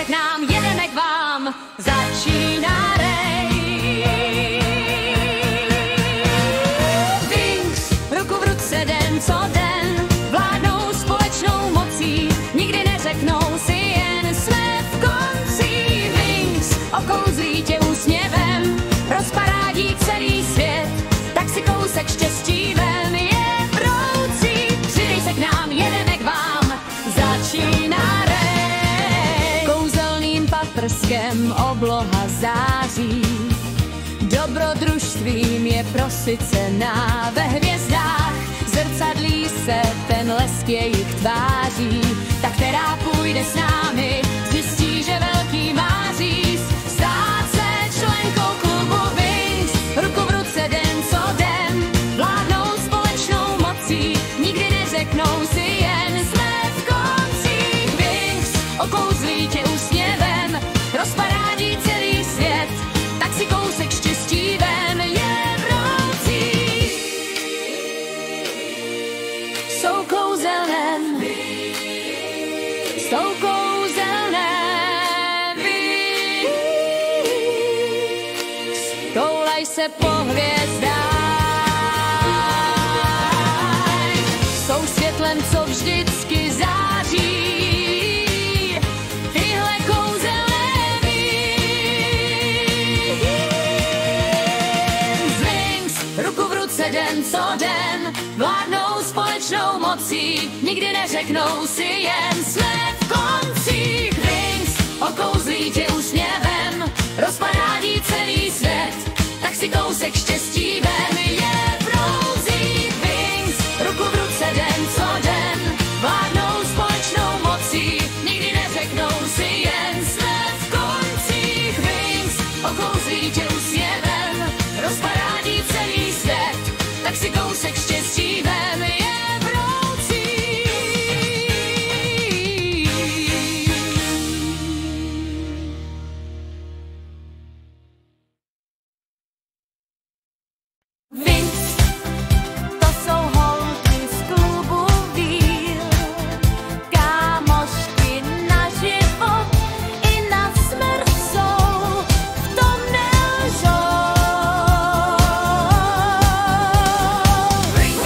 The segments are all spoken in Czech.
k nám, jedeme k vám, začíná Wings, ruku v ruce den co den, vládnou společnou mocí, nikdy neřeknou si jen jsme v konci. Wings, okouzlí tě úsměvem, rozparádí celý svět, tak si kousek štěstí vem, je vroucí. Přidej se k nám, jedeme k vám, začíná kouzelným paprskem obloha září, dobrodružstvím je prosycená, ve hvězdách zrcadlí se ten lesk jejich tváří. Ta, která půjde s námi, zjistí, že velký má říct, stát se členkou klubu Wings, ruku v ruce den co den, vládnou společnou mocí, nikdy neřeknou si jen jsme v konci. Wings, okouzlí tě úsměvem, rozparádí celý svět, tak si kousek štěstí vem, je vroucí. Jsou kouzelném, jsou kouzelné Wings. Toulej se po hvězdách, jsou světlem, co vždycky září. Tyhle kouzelné Wings, ruku v ruce den co den, vládnou společnou mocí, nikdy neřeknou si jen jsme v konci. Wings, okouzlí tě úsměvem, rozparádí celý svět, tak si kousek štěstí vem, je vroucí. Wings, ruku v ruce den co den, vládnou společnou mocí, nikdy neřeknou si jen jsme v konci. Wings, okouzlí tě úsměvem, rozparádí celý svět, tak si kousek štěstí vem, je vroucí. Wings, to jsou holky z klubu víl, kámošky na život i na smrt jsou, v tom nelžou. Wings,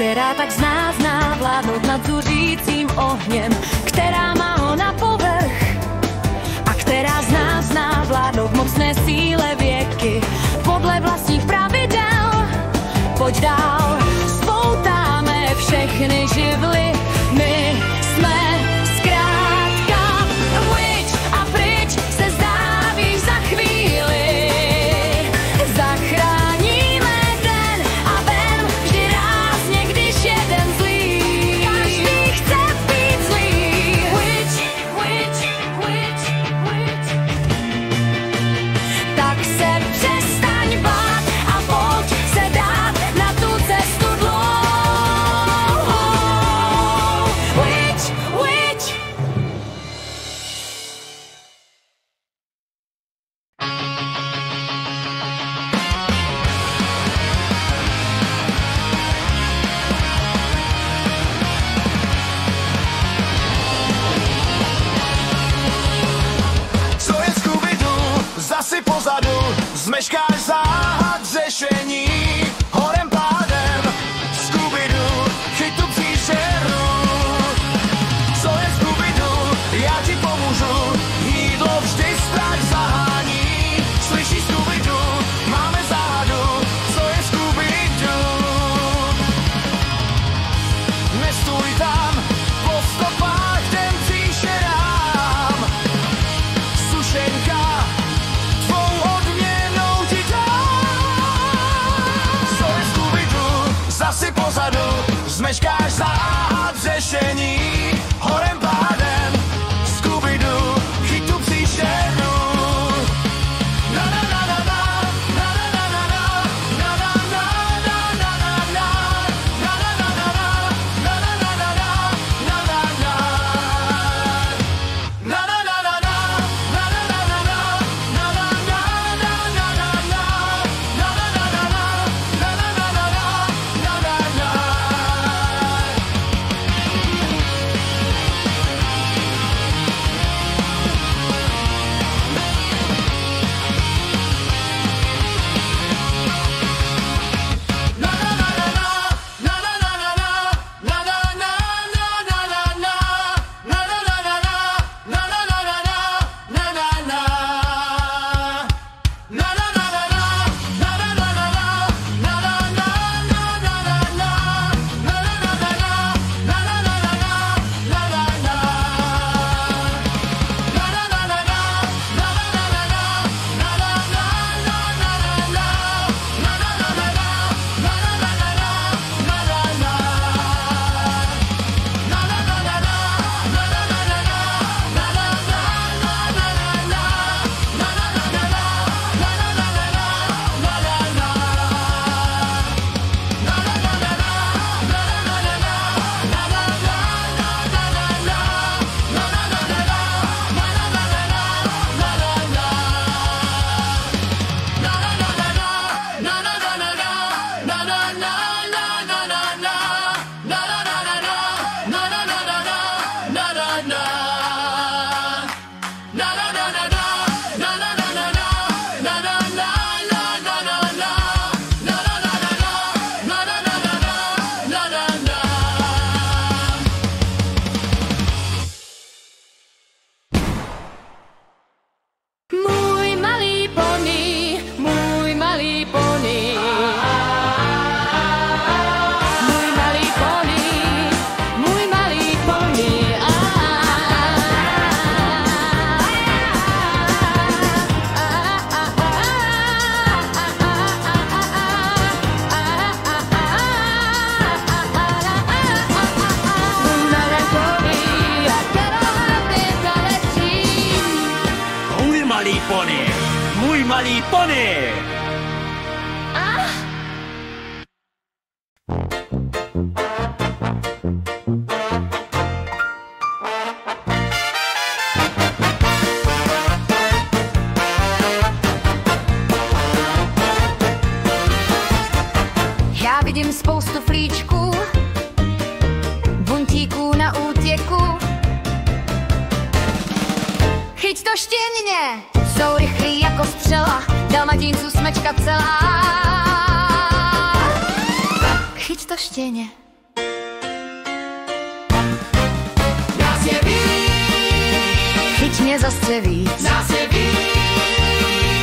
která tak zná vládnout nad zuřícím ohněm, která má ho na povrch a která zná vládnout mocné síle věky podle vlastních pravidel. Pojď dál, spoutáme všechny živly, my jsme zkrátka witch a pryč se zdávíš za chvíli. Zachráníme den a ven vždy rázně, když jeden zlý. Každý chce být zlý. Witch, witch, witch, witch. Tak se přestaň bát a pojď se dát na tu cestu dlouhou. Witch, witch. Co je Scooby-Doo? Zasi pozadu, zmeškáš záhad řešení. Horem pádem, Scooby-Doo, chyť tu příšeru. Co je Scooby-Doo? Já ti pomůžu, jídlo vždy strach zahání. Slyšíš Scooby-Doo? Máme záhadu, co je Scooby-Doo? Nestůj tam, po stopách jdem příšerám. Sušenka, tvou odměnou ti dám. Co je Scooby-Doo? Zasi pozadu, zmeškáš záhad řešení. Horem pádem, Scooby-Doo, chyť tu příšeru. Na na na na na, na na na na na, na na na na na na na, na na na na na, na na na na na, na na na. Na na na na na, na na na na na, na na na na na na na, na na na na na, na na na na na, na na na. Můj malý pony, můj malý pony. Můj malý pony, můj malý pony. Můj malý pony, jak rád zaletím. Můj malý pony, můj malý pony. Já vidím spoustu flíčků, buntíků na útěku. Chyť to štěně, jsou rychlí jako střela, dalmatínců smečka celá. Chyť to štěně, je víc, nás je víc,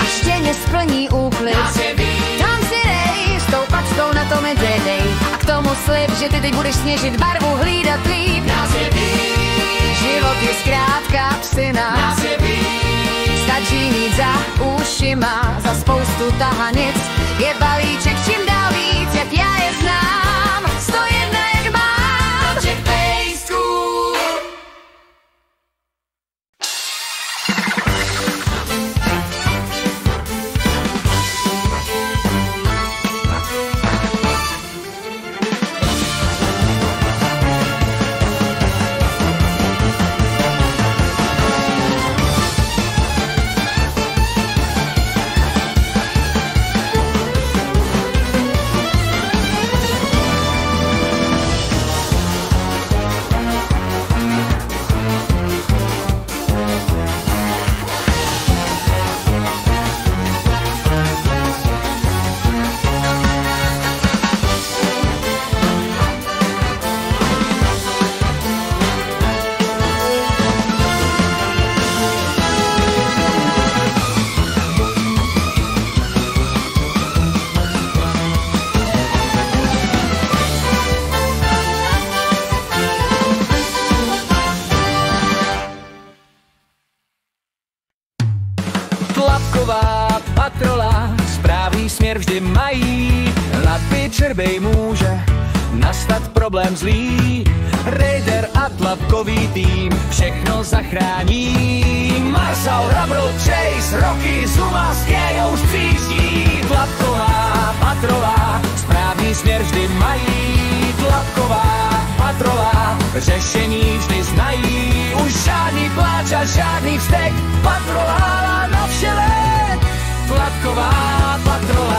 až tě nesplní úklid. nás je víc, Tam si dej, s tou pačkou na tom dej. A k tomu slib, že ty teď budeš sněžit barvu, hlídat líp. nás je víc, Život je zkrátka psina, nás je víc, stačí mít za ušima, za spoustu tahanic. Je balíček čím dál víc, jak já je znám. 101 jak mám, těch pejsků. Tlapková patrola, správný směr vždy mají. Hlapy čerbej může nastat problém zlý. Raider a tlapkový tým všechno zachrání. Marshall, Rubble, Chase, Rocky, Zuma, Skej už přijíždí. Tlapková patrola, správný směr vždy mají. Tlapková patrola, řešení vždy znají. Už žádný pláč a žádný vztek, patrola na všelet. Tlapková patrola.